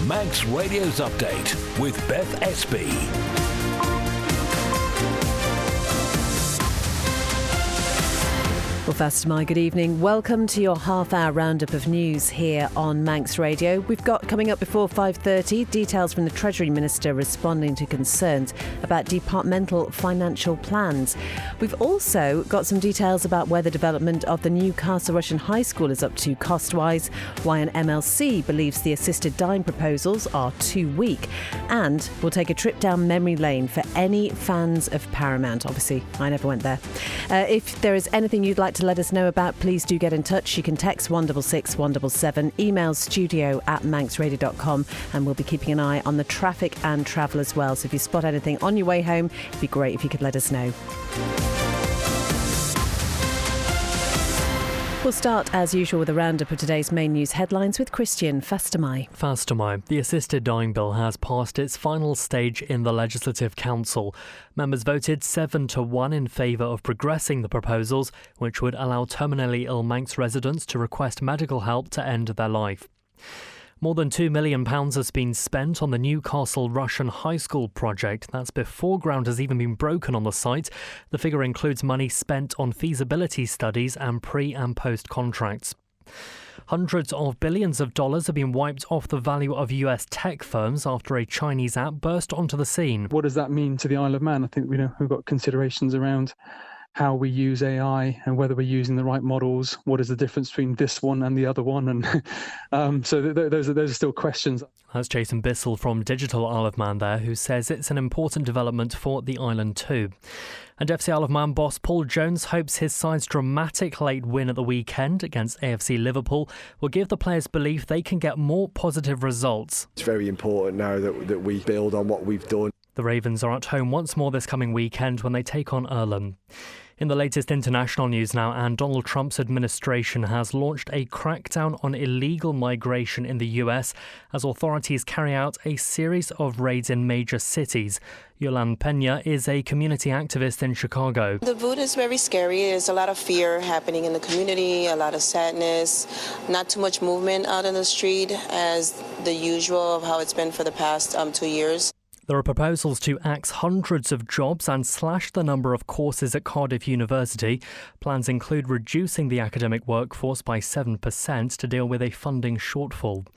Manx Radio's Update with Beth Espey. Well, first, good evening. Welcome to your half-hour roundup of news here on Manx Radio. We've got coming up before 5:30 details from the Treasury Minister responding to concerns about departmental financial plans. We've also got some details about where the development of the new Castle Rushen High School is up to cost-wise, why an MLC believes the assisted dying proposals are too weak, and we'll take a trip down memory lane for any fans of Paramount. Obviously, I never went there. If there is anything you'd like to let us know about, please do get in touch. You can text 166 177, email studio@manxradio.com, and we'll be keeping an eye on the traffic and travel as well. So if you spot anything on your way home, it'd be great if you could let us know. We'll start, as usual, with a roundup of today's main news headlines with Christian Fastamai. The assisted dying bill has passed its final stage in the Legislative Council. Members voted 7-1 in favour of progressing the proposals, which would allow terminally ill Manx residents to request medical help to end their life. More than £2 million has been spent on the new Castle Rushen High School project. That's before ground has even been broken on the site. The figure includes money spent on feasibility studies and pre- and post-contracts. Hundreds of billions of dollars have been wiped off the value of US tech firms after a Chinese app burst onto the scene. What does that mean to the Isle of Man? I think we've got considerations around how we use AI and whether we're using the right models. What is the difference between this one and the other one? And those are still questions. That's Jason Bissell from Digital Isle of Man there, who says it's an important development for the island too. And FC Isle of Man boss Paul Jones hopes his side's dramatic late win at the weekend against AFC Liverpool will give the players belief they can get more positive results. It's very important now that we build on what we've done. The Ravens are at home once more this coming weekend when they take on Earlham. In the latest international news now, and Donald Trump's administration has launched a crackdown on illegal migration in the US as authorities carry out a series of raids in major cities. Yolanda Pena is a community activist in Chicago. The mood is very scary. There's a lot of fear happening in the community, a lot of sadness, not too much movement out in the street as the usual of how it's been for the past 2 years. There are proposals to axe hundreds of jobs and slash the number of courses at Cardiff University. Plans include reducing the academic workforce by 7% to deal with a funding shortfall.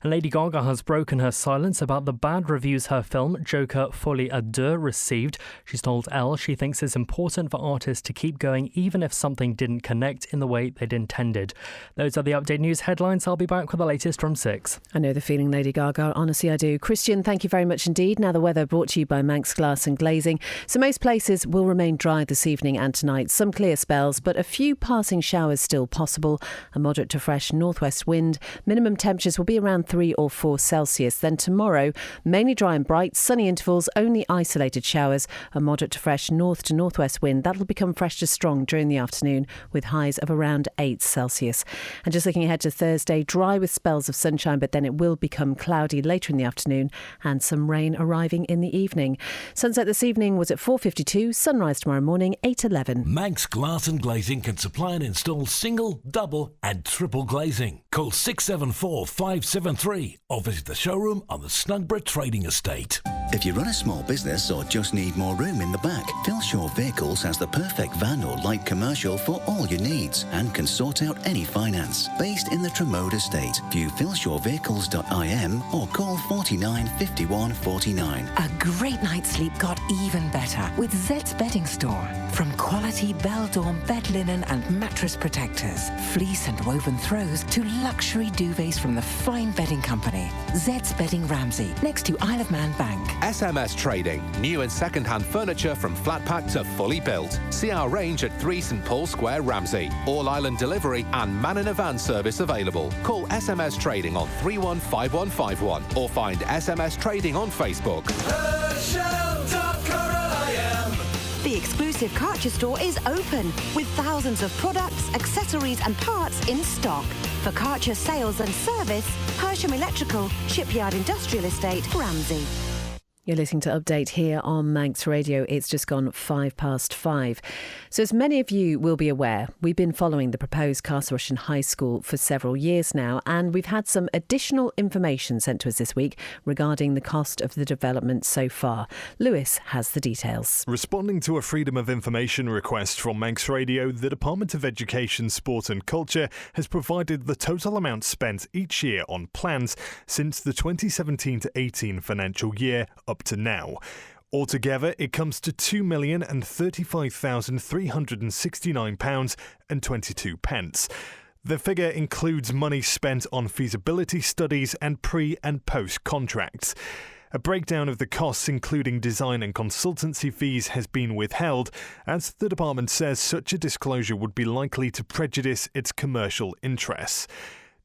And Lady Gaga has broken her silence about the bad reviews her film Joker Folie à Deux received. She's told Elle she thinks it's important for artists to keep going even if something didn't connect in the way they'd intended. Those are the update news headlines. I'll be back with the latest from 6. I know the feeling, Lady Gaga. Honestly, I do. Christian, thank you very much indeed. Now the weather brought to you by Manx Glass and Glazing. So most places will remain dry this evening and tonight. Some clear spells, but a few passing showers still possible. A moderate to fresh northwest wind. Minimum temperatures will be around 3 or 4 Celsius. Then tomorrow, mainly dry and bright, sunny intervals, only isolated showers. A moderate to fresh north to northwest wind. That'll become fresh to strong during the afternoon with highs of around 8 Celsius. And just looking ahead to Thursday, dry with spells of sunshine, but then it will become cloudy later in the afternoon and some rain arriving in the evening. Sunset this evening was at 4:52, sunrise tomorrow morning 8:11. Manx Glass and Glazing can supply and install single, double and triple glazing. Call 674 573 or visit the showroom on the Snugborough Trading Estate. If you run a small business or just need more room in the back, Philshaw Vehicles has the perfect van or light commercial for all your needs and can sort out any finance. Based in the Tremode Estate, view philshawvehicles.im or call 49 51 49. A great night's sleep got even better with Zed's Bedding Store. From quality Beldorm bed linen and mattress protectors, fleece and woven throws to luxury duvets from the fine bedding company. Zed's Bedding Ramsey, next to Isle of Man Bank. SMS Trading. New and second-hand furniture from flat pack to fully built. See our range at 3 St Paul Square, Ramsey. All-island delivery and man-in-a-van service available. Call SMS Trading on 315151 or find SMS Trading on Facebook. The exclusive Karcher store is open with thousands of products, accessories and parts in stock. For Karcher sales and service, Hersham Electrical, Shipyard Industrial Estate, Ramsey. You're listening to Update here on Manx Radio. It's just gone 5:05. So as many of you will be aware, we've been following the proposed Castle Rushen High School for several years now, and we've had some additional information sent to us this week regarding the cost of the development so far. Lewis has the details. Responding to a Freedom of Information request from Manx Radio, the Department of Education, Sport and Culture has provided the total amount spent each year on plans since the 2017 to 18 financial year up to now. Altogether, it comes to £2,035,369.22. The figure includes money spent on feasibility studies and pre- and post-contracts. A breakdown of the costs, including design and consultancy fees, has been withheld, as the department says such a disclosure would be likely to prejudice its commercial interests.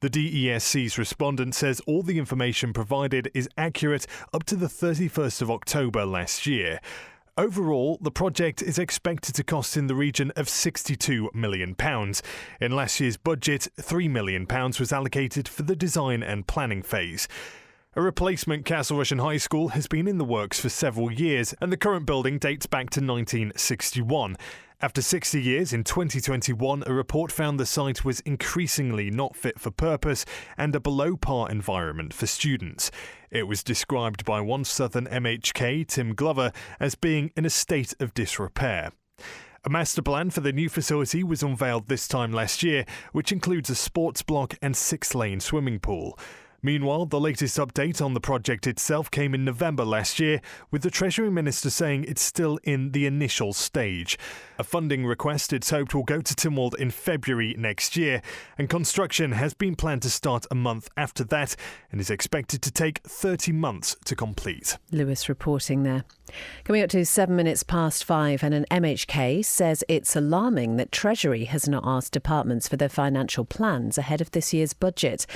The DESC's respondent says all the information provided is accurate up to the 31st of October last year. Overall, the project is expected to cost in the region of £62 million. In last year's budget, £3 million was allocated for the design and planning phase. A replacement Castle Rushen High School has been in the works for several years, and the current building dates back to 1961. After 60 years, in 2021, a report found the site was increasingly not fit for purpose and a below-par environment for students. It was described by one Southern MHK, Tim Glover, as being in a state of disrepair. A master plan for the new facility was unveiled this time last year, which includes a sports block and 6-lane swimming pool. Meanwhile, the latest update on the project itself came in November last year, with the Treasury Minister saying it's still in the initial stage. A funding request it's hoped will go to Tynwald in February next year, and construction has been planned to start a month after that and is expected to take 30 months to complete. Lewis reporting there. Coming up to 5:07, and an MHK says it's alarming that Treasury has not asked departments for their financial plans ahead of this year's budget.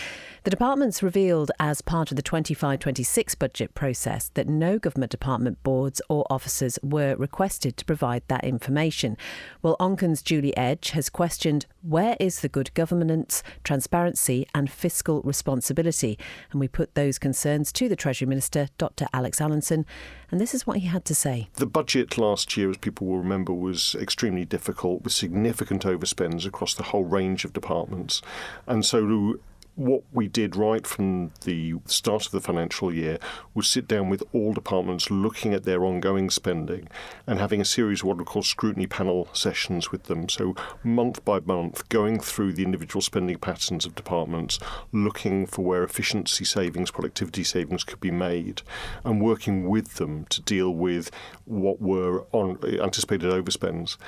The departments revealed as part of the 25-26 budget process that no government department boards or officers were requested to provide that information. Well, Onken's Julie Edge has questioned where is the good governance, transparency and fiscal responsibility, and we put those concerns to the Treasury Minister, Dr Alex Allinson, and this is what he had to say. The budget last year, as people will remember, was extremely difficult with significant overspends across the whole range of departments. And so what we did right from the start of the financial year was sit down with all departments looking at their ongoing spending and having a series of what we call scrutiny panel sessions with them. So month by month, going through the individual spending patterns of departments, looking for where efficiency savings, productivity savings could be made, and working with them to deal with what were anticipated overspends.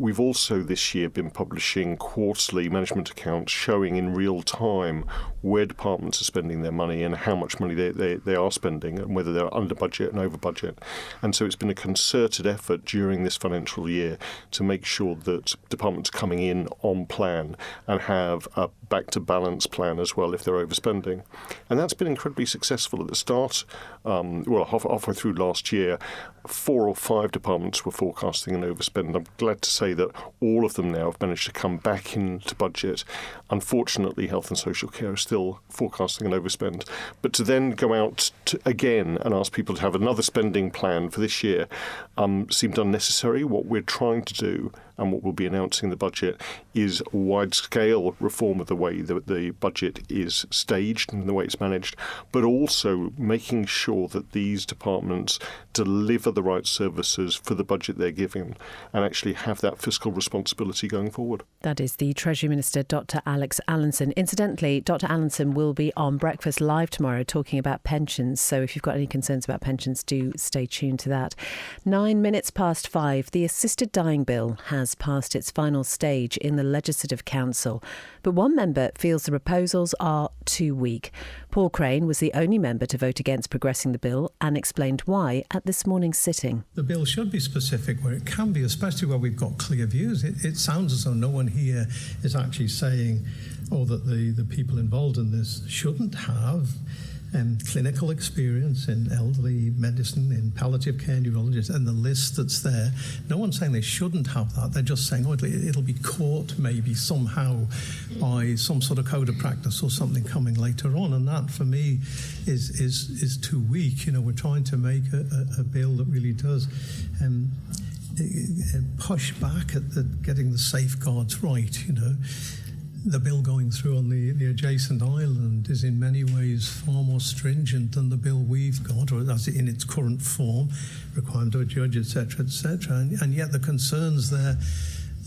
We've also this year been publishing quarterly management accounts showing in real time where departments are spending their money and how much money they are spending and whether they're under budget and over budget. And so it's been a concerted effort during this financial year to make sure that departments are coming in on plan and have a back to balance plan as well if they're overspending. And that's been incredibly successful at the start. Halfway through last year, 4 or 5 departments were forecasting an overspend. I'm glad to say that all of them now have managed to come back into budget. Unfortunately, health and social care are still forecasting an overspend. But to then go out again and ask people to have another spending plan for this year seemed unnecessary. What we're trying to do and what we'll be announcing in the budget is a wide-scale reform of the way that the budget is staged and the way it's managed, but also making sure that these departments deliver the right services for the budget they're given and actually have that fiscal responsibility going forward. That is the Treasury Minister, Dr Alex Allinson. Incidentally, Dr Allinson will be on Breakfast Live tomorrow talking about pensions, so if you've got any concerns about pensions, do stay tuned to that. 5:09, the Assisted Dying Bill has passed its final stage in the Legislative Council, but one member feels the proposals are too weak. Paul Crane was the only member to vote against progressing the bill and explained why at this morning's sitting. The bill should be specific where it can be, especially where we've got clear views. It sounds as though no one here is actually saying, that the people involved in this shouldn't have clinical experience in elderly medicine, in palliative care, neurologists, and the list that's there. No one's saying they shouldn't have that. They're just saying, it'll be caught maybe somehow by some sort of code of practice or something coming later on. And that, for me, is too weak. We're trying to make a bill that really does push back at getting the safeguards right. The bill going through on the adjacent island is in many ways far more stringent than the bill we've got, or as in its current form, requirement of a judge, etc., etc. And yet the concerns there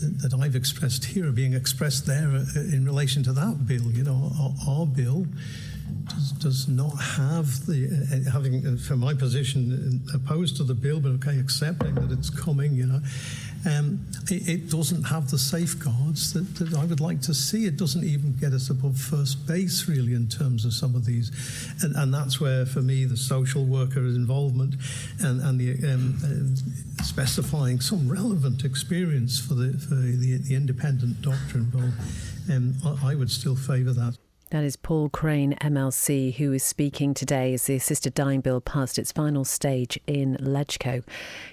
that I've expressed here are being expressed there in relation to that bill. Our bill does not have the having, from my position, opposed to the bill, but accepting that it's coming. It doesn't have the safeguards that I would like to see. It doesn't even get us above first base, really, in terms of some of these. And that's where, for me, the social worker's involvement and the specifying some relevant experience for the independent doctor involved, I would still favour that. That is Paul Crane, MLC, who is speaking today as the assisted dying bill passed its final stage in Ledgeco.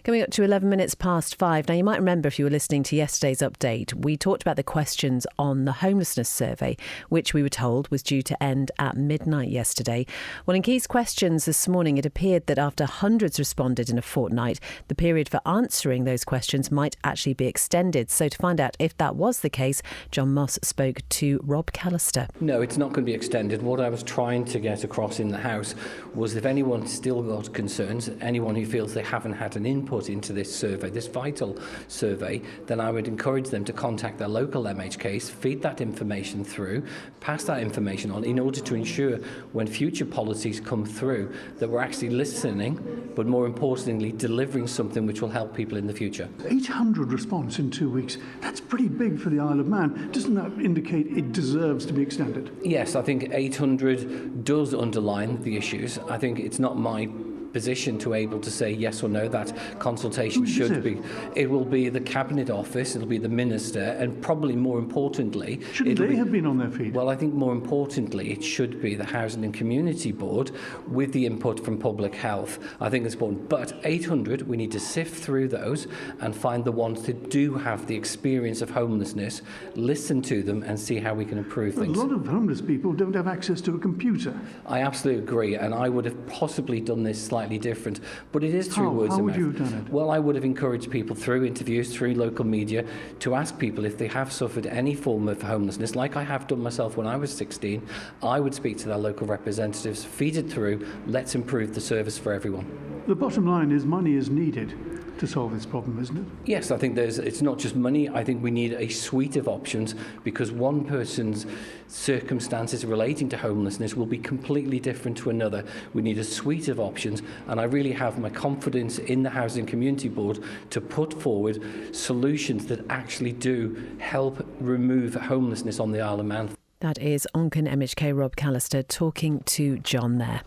Coming up to 11 minutes past 5. Now, you might remember if you were listening to yesterday's update, we talked about the questions on the homelessness survey, which we were told was due to end at midnight yesterday. Well, in Key's questions this morning, it appeared that after hundreds responded in a fortnight, the period for answering those questions might actually be extended. So to find out if that was the case, John Moss spoke to Rob Callister. No, it's not going to be extended. What I was trying to get across in the House was if anyone still got concerns, anyone who feels they haven't had an input into this survey, this vital survey, then I would encourage them to contact their local MHKs, feed that information through, pass that information on in order to ensure when future policies come through that we're actually listening, but more importantly, delivering something which will help people in the future. 800 response in 2 weeks. That's pretty big for the Isle of Man. Doesn't that indicate it deserves to be extended? Yes, I think 800 does underline the issues. I think it's not my position to able to say yes or no that consultation should be. It will be the Cabinet Office, it'll be the Minister, and probably more importantly... Shouldn't they have been on their feet? Well, I think more importantly it should be the Housing and Community Board with the input from Public Health. I think it's important. But 800, we need to sift through those and find the ones that do have the experience of homelessness, listen to them and see how we can improve things. A lot of homeless people don't have access to a computer. I absolutely agree, and I would have possibly done this slightly different, but it is through words of mouth. How would you have done it? Well, I would have encouraged people through interviews, through local media, to ask people if they have suffered any form of homelessness, like I have done myself when I was 16. I would speak to their local representatives, feed it through, let's improve the service for everyone. The bottom line is money is needed to solve this problem, isn't it? Yes, I think it's not just money. I think we need a suite of options because one person's circumstances relating to homelessness will be completely different to another. We need a suite of options, and I really have my confidence in the Housing Community Board to put forward solutions that actually do help remove homelessness on the Isle of Man. That is Onken MHK Rob Callister talking to John there.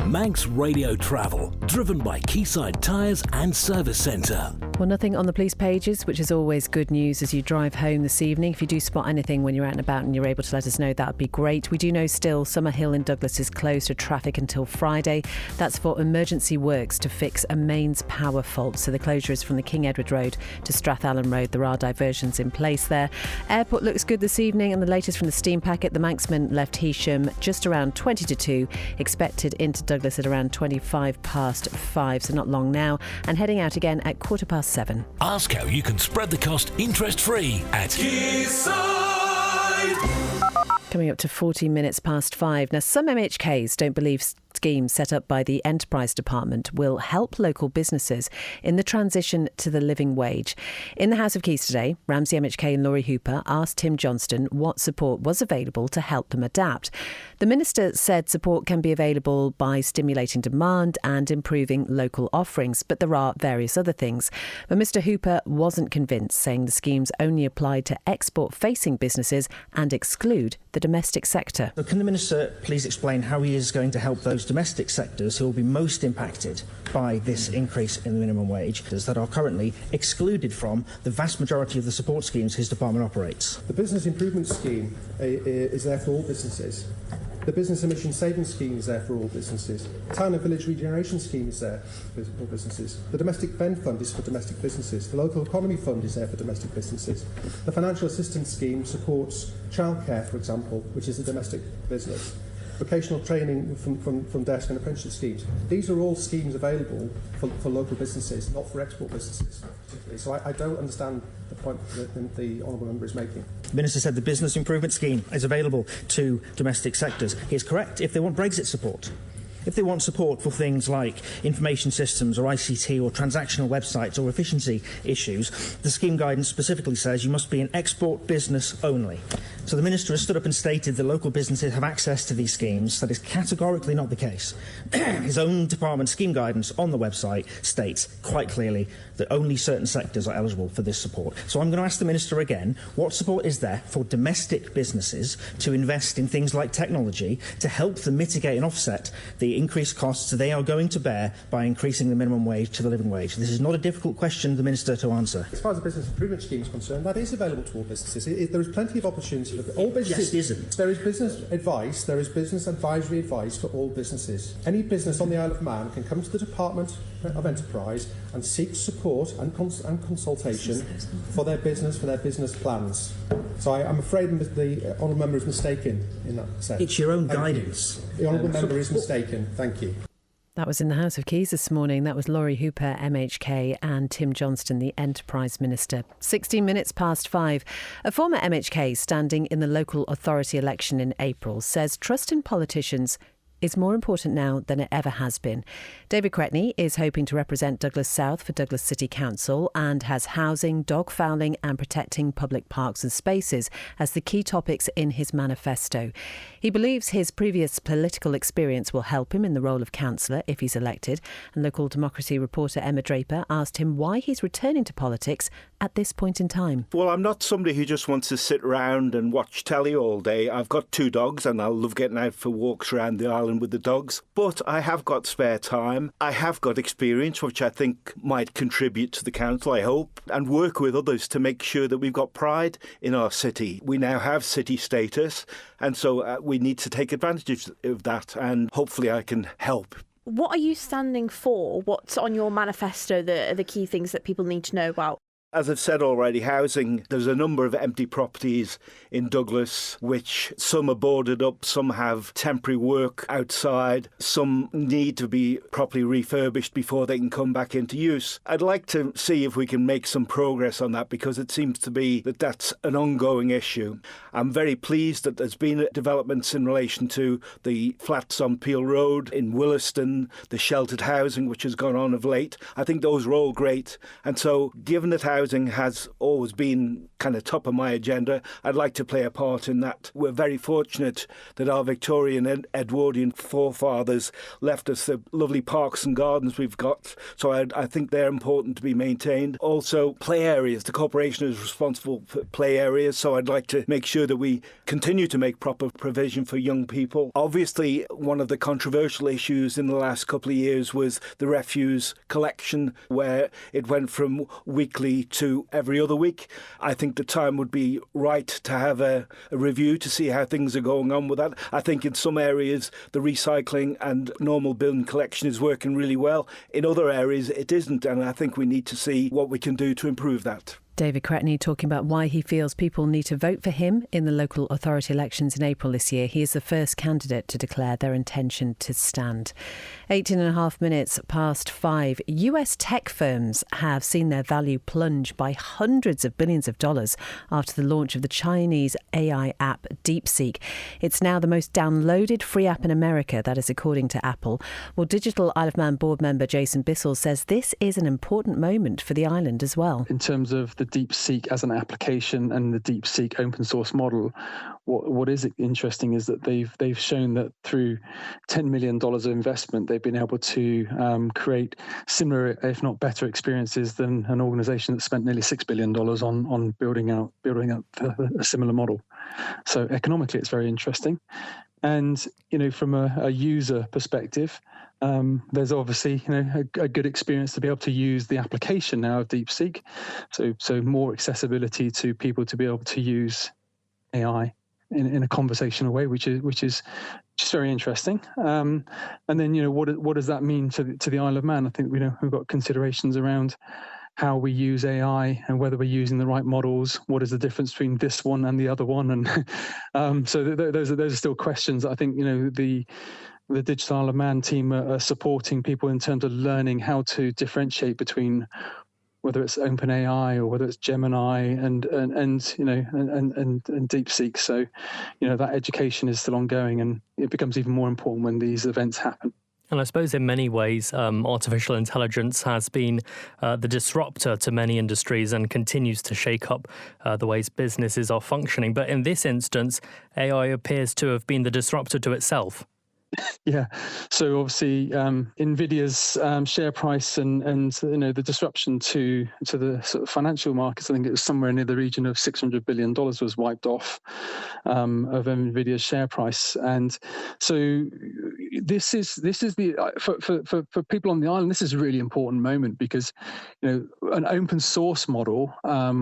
Manx Radio Travel, driven by Quayside Tyres and Service Centre. Well, nothing on the police pages, which is always good news as you drive home this evening. If you do spot anything when you're out and about and you're able to let us know, that would be great. We do know still Summerhill in Douglas is closed to traffic until Friday. That's for emergency works to fix a mains power fault. So the closure is from the King Edward Road to Strathallan Road. There are diversions in place there. Airport looks good this evening, and the latest from the steam packet, the Manxman left Heysham just around 20 to 2, expected into Douglas at around 25 past 5, so not long now, and heading out again at 7:15. Ask how you can spread the cost interest-free at Quayside. Coming up to 40 minutes past 5. Now, some MHKs don't believe schemes set up by the Enterprise Department will help local businesses in the transition to the living wage. In the House of Keys today, Ramsey MHK and Laurie Hooper asked Tim Johnston what support was available to help them adapt. The Minister said support can be available by stimulating demand and improving local offerings, but there are various other things. But Mr Hooper wasn't convinced, saying the schemes only applied to export-facing businesses and exclude the domestic sector. So can the Minister please explain how he is going to help those domestic sectors who will be most impacted by this increase in the minimum wage that are currently excluded from the vast majority of the support schemes his department operates? The Business Improvement Scheme is there for all businesses. The business emission savings scheme is there for all businesses. Town and village regeneration scheme is there for all businesses. The domestic vend fund is for domestic businesses. The local economy fund is there for domestic businesses. The financial assistance scheme supports childcare, for example, which is a domestic business. Vocational training from desk and apprenticeship schemes. These are all schemes available for local businesses, not for export businesses. So I don't understand the point that the Honourable Member is making. The Minister said the business improvement scheme is available to domestic sectors. He is correct if they want Brexit support. If they want support for things like information systems or ICT or transactional websites or efficiency issues, the scheme guidance specifically says you must be an export business only. So the Minister has stood up and stated that local businesses have access to these schemes. That is categorically not the case. His own department scheme guidance on the website states quite clearly that only certain sectors are eligible for this support. So I'm going to ask the Minister again, what support is there for domestic businesses to invest in things like technology to help them mitigate and offset the increased costs they are going to bear by increasing the minimum wage to the living wage? This is not a difficult question for the Minister to answer. As far as the business improvement scheme is concerned, that is available to all businesses. There is plenty of opportunity for all businesses. Yes, it isn't. There is business advice, there is business advisory advice for all businesses. Any business on the Isle of Man can come to the Department of Enterprise and seek support and consultation for their business plans. So I'm afraid the Honourable Member is mistaken in that sense. It's your own guidance. The Honourable Member is mistaken. Thank you. That was in the House of Keys this morning. That was Laurie Hooper, MHK, and Tim Johnston, the Enterprise Minister. 16 minutes past 5. A former MHK standing in the local authority election in April says trust in politicians is more important now than it ever has been. David Cretney is hoping to represent Douglas South for Douglas City Council and has housing, dog fouling and protecting public parks and spaces as the key topics in his manifesto. He believes his previous political experience will help him in the role of councillor if he's elected, and local democracy reporter Emma Draper asked him why he's returning to politics at this point in time. Well, I'm not somebody who just wants to sit around and watch telly all day. I've got 2 dogs and I love getting out for walks around the island with the dogs, but I have got spare time. I have got experience which I think might contribute to the council, I hope, and work with others to make sure that we've got pride in our city. We now have city status, and so we need to take advantage of that, and hopefully I can help. What are you standing for? What's on your manifesto that are the key things that people need to know about? As I've said already, housing, there's a number of empty properties in Douglas, which some are boarded up, some have temporary work outside, some need to be properly refurbished before they can come back into use. I'd like to see if we can make some progress on that because it seems to be that that's an ongoing issue. I'm very pleased that there's been developments in relation to the flats on Peel Road, in Williston, the sheltered housing which has gone on of late. I think those are all great. And so, given that housing has always been kind of top of my agenda, I'd like to play a part in that. We're very fortunate that our Victorian and Edwardian forefathers left us the lovely parks and gardens we've got, so I think they're important to be maintained. Also, play areas. The corporation is responsible for play areas, so I'd like to make sure that we continue to make proper provision for young people. Obviously, one of the controversial issues in the last couple of years was the refuse collection, where it went from weekly to every other week. I think the time would be right to have a review to see how things are going on with that. I think in some areas the recycling and normal bin collection is working really well. In other areas it isn't, and I think we need to see what we can do to improve that. David Cretney talking about why he feels people need to vote for him in the local authority elections in April this year. He is the first candidate to declare their intention to stand. 18.5 minutes past 5. US tech firms have seen their value plunge by hundreds of billions of dollars after the launch of the Chinese AI app DeepSeek. It's now the most downloaded free app in America, that is according to Apple. Well, Digital Isle of Man board member Jason Bissell says this is an important moment for the island as well. In terms of the DeepSeek as an application and the DeepSeek open source model, what is interesting is that they've shown that through $10 million of investment, they've been able to create similar, if not better, experiences than an organisation that spent nearly $6 billion on building out a similar model. So economically, it's very interesting. And, from a user perspective, there's obviously, a good experience to be able to use the application now of DeepSeek. So more accessibility to people to be able to use AI in a conversational way, which is which is very interesting. And then, what does that mean to the Isle of Man? I think, we've got considerations around how we use AI and whether we're using the right models. What is the difference between this one and the other one? And so those are still questions that I think, the Digital Isle of Man team are supporting people in terms of learning how to differentiate between whether it's OpenAI or whether it's Gemini and DeepSeek. So, that education is still ongoing, and it becomes even more important when these events happen. And I suppose in many ways, artificial intelligence has been the disruptor to many industries and continues to shake up the ways businesses are functioning. But in this instance, AI appears to have been the disruptor to itself. Yeah. So obviously, Nvidia's share price and the disruption to the sort of financial markets, I think it was somewhere near the region of $600 billion was wiped off of Nvidia's share price. And so this is the for people on the island, this is a really important moment because an open source model,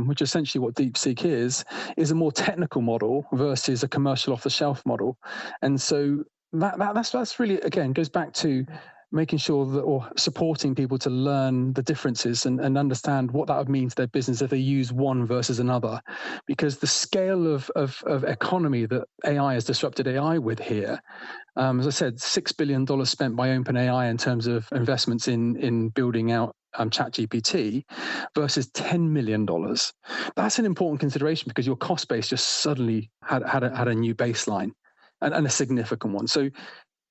which essentially what DeepSeek is a more technical model versus a commercial off the shelf model. And so that's really, again, goes back to making sure that, or supporting people to learn the differences and understand what that would mean to their business if they use one versus another. Because the scale of economy that AI has disrupted AI with here, as I said, $6 billion spent by OpenAI in terms of investments in building out ChatGPT versus $10 million. That's an important consideration because your cost base just suddenly had a new baseline. And a significant one. So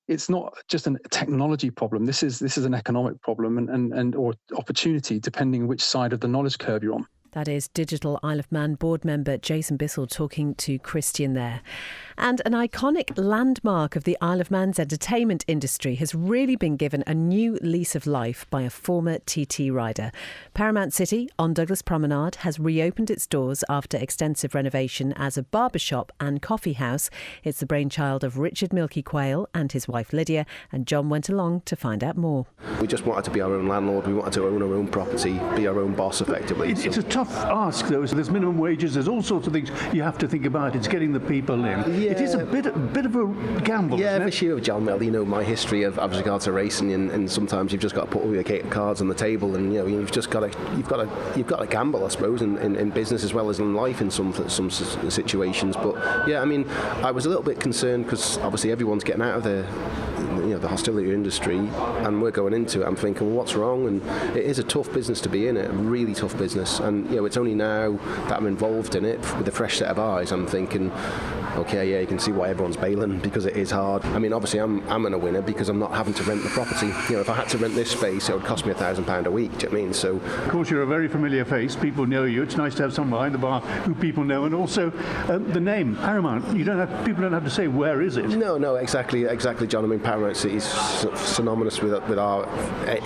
it's not just a technology problem. This is an economic problem and or opportunity, depending which side of the knowledge curve you're on. That is Digital Isle of Man board member Jason Bissell talking to Christian there. And an iconic landmark of the Isle of Man's entertainment industry has really been given a new lease of life by a former TT rider. Paramount City on Douglas Promenade has reopened its doors after extensive renovation as a barbershop and coffee house. It's the brainchild of Richard Milky Quayle and his wife Lydia, and John went along to find out more. We just wanted to be our own landlord. We wanted to own our own property, be our own boss effectively. It's a tough ask though. So there's minimum wages, there's all sorts of things you have to think about. It's getting the people in. Yeah. It is a bit of a gamble. Yeah, isn't it? for sure, John. Well, my history of as regards to racing, and sometimes you've just got to put all your cards on the table, and you've got to gamble, I suppose, in business as well as in life in some situations. But yeah, I was a little bit concerned because obviously everyone's getting out of the hostility industry, and we're going into it. I'm thinking, well, what's wrong? And it is a tough business to be in, a really tough business. And it's only now that I'm involved in it with a fresh set of eyes. I'm thinking, okay, yeah, you can see why everyone's bailing because it is hard. Obviously, I'm in a winner because I'm not having to rent the property. If I had to rent this space, it would cost me £1,000 a week. Do you know what I mean? So, of course, you're a very familiar face. People know you. It's nice to have someone behind the bar who people know, and also the name Paramount. People don't have to say where is it. No, exactly, John. Paramount City is synonymous with our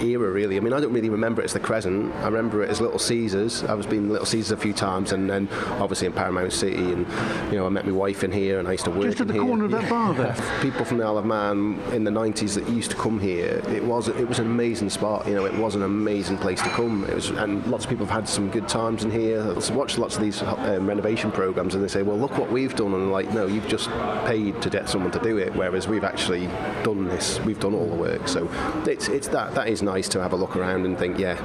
era, really. I don't really remember it as the Crescent. I remember it as Little Caesars. I was been Little Caesars a few times, and then obviously in Paramount City, and I met my wife in here, and I used to work just at the here. corner of that bar there. People from the Isle of Man in the 90s that used to come here, it was an amazing spot. It was an amazing place to come. And lots of people have had some good times in here. I've watched lots of these renovation programs, and they say, well, look what we've done, and like, no, you've just paid to get someone to do it, whereas we've actually done this. We've done all the work. So it's that is nice to have a look around and think, yeah,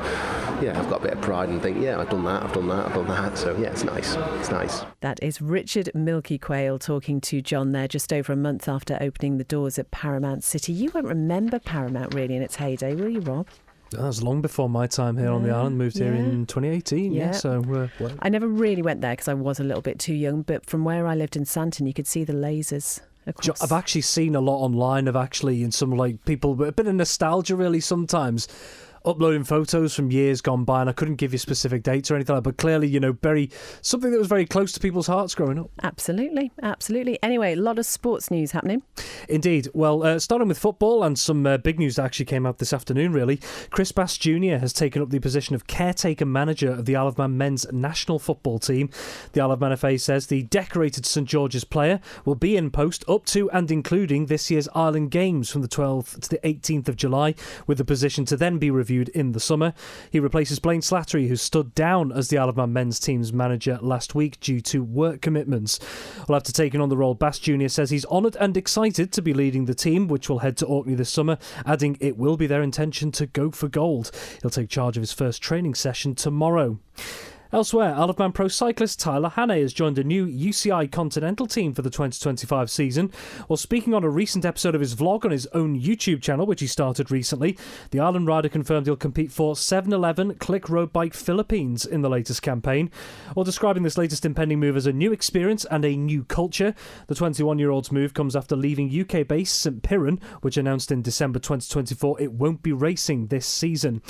I've got a bit of pride and think, yeah, I've done that. So yeah, it's nice. That is Richard Milky Quayle talking to John there just over a month after opening the doors at Paramount City. You won't remember Paramount really in its heyday, will you, Rob? That was long before my time here on the island. Moved here in 2018. Yeah. So I never really went there because I was a little bit too young. But from where I lived in Santon, you could see the lasers. I've actually seen a lot online of actually in some people, a bit of nostalgia really sometimes, uploading photos from years gone by, and I couldn't give you specific dates or anything like that, but clearly, something that was very close to people's hearts growing up. Absolutely. Anyway, a lot of sports news happening. Indeed. Well, starting with football and some big news that actually came out this afternoon, really. Chris Bass Jr. has taken up the position of caretaker manager of the Isle of Man men's national football team. The Isle of Man FA says the decorated St George's player will be in post up to and including this year's Island Games from the 12th to the 18th of July, with the position to then be reviewed reviewed in the summer. He replaces Blaine Slattery, who stood down as the Isle of Man men's team's manager last week due to work commitments. Well, after taking on the role, Bass Jr. says he's honoured and excited to be leading the team, which will head to Orkney this summer, adding it will be their intention to go for gold. He'll take charge of his first training session tomorrow. Elsewhere, Isle of Man pro cyclist Tyler Hannay has joined a new UCI Continental team for the 2025 season. While speaking on a recent episode of his vlog on his own YouTube channel, which he started recently, the Island rider confirmed he'll compete for 7-Eleven Click Road Bike Philippines in the latest campaign. While describing this latest impending move as a new experience and a new culture, the 21-year-old's move comes after leaving UK-based St Piran, which announced in December 2024 it won't be racing this season.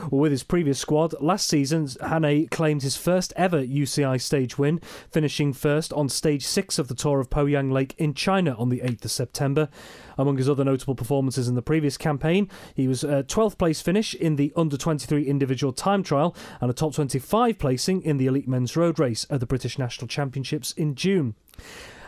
Well, with his previous squad, last season, Hannay claimed his first ever UCI stage win, finishing first on stage 6 of the Tour of Poyang Lake in China on the 8th of September. Among his other notable performances in the previous campaign, he was a 12th place finish in the under-23 individual time trial and a top 25 placing in the elite men's road race at the British National Championships in June.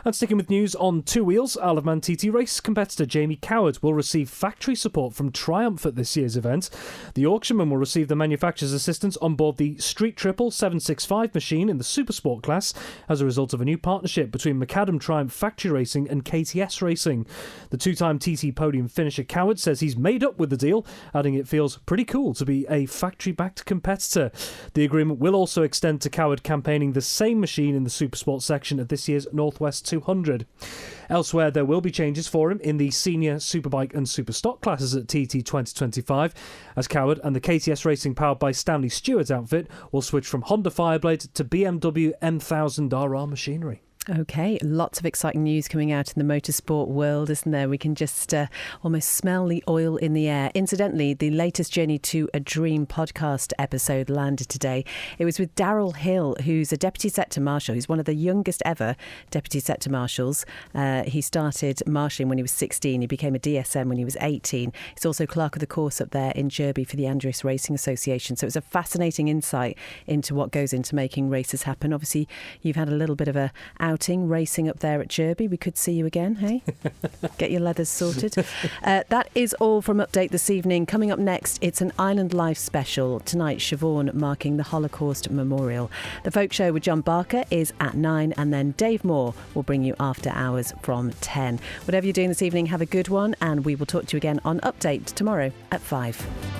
And sticking with news on two wheels, Isle of Man TT race competitor Jamie Coward will receive factory support from Triumph at this year's event. The auctionman will receive the manufacturer's assistance on board the Street Triple 765 machine in the Supersport class as a result of a new partnership between Macadam Triumph Factory Racing and KTS Racing. The two-time TT podium finisher Coward says he's made up with the deal, adding it feels pretty cool to be a factory-backed competitor. The agreement will also extend to Coward campaigning the same machine in the Supersport section at this year's Northwest 200. Elsewhere, there will be changes for him in the senior Superbike and Superstock classes at TT 2025, as Coward and the KTS Racing powered by Stanley Stewart's outfit will switch from Honda Fireblade to BMW M1000RR machinery. OK, lots of exciting news coming out in the motorsport world, isn't there? We can just almost smell the oil in the air. Incidentally, the latest Journey to a Dream podcast episode landed today. It was with Daryl Hill, who's a Deputy Sector Marshal. He's one of the youngest ever Deputy Sector Marshals. He started marshalling when he was 16. He became a DSM when he was 18. He's also clerk of the course up there in Derby for the Andreas Racing Association. So it's a fascinating insight into what goes into making races happen. Obviously, you've had a little bit of a racing up there at Derby. We could see you again, hey? Get your leathers sorted. That is all from Update this evening. Coming up next, it's an Island Life special. Tonight, Siobhan marking the Holocaust Memorial. The Folk Show with John Barker is at 9, and then Dave Moore will bring you After Hours from 10. Whatever you're doing this evening, have a good one, and we will talk to you again on Update tomorrow at 5.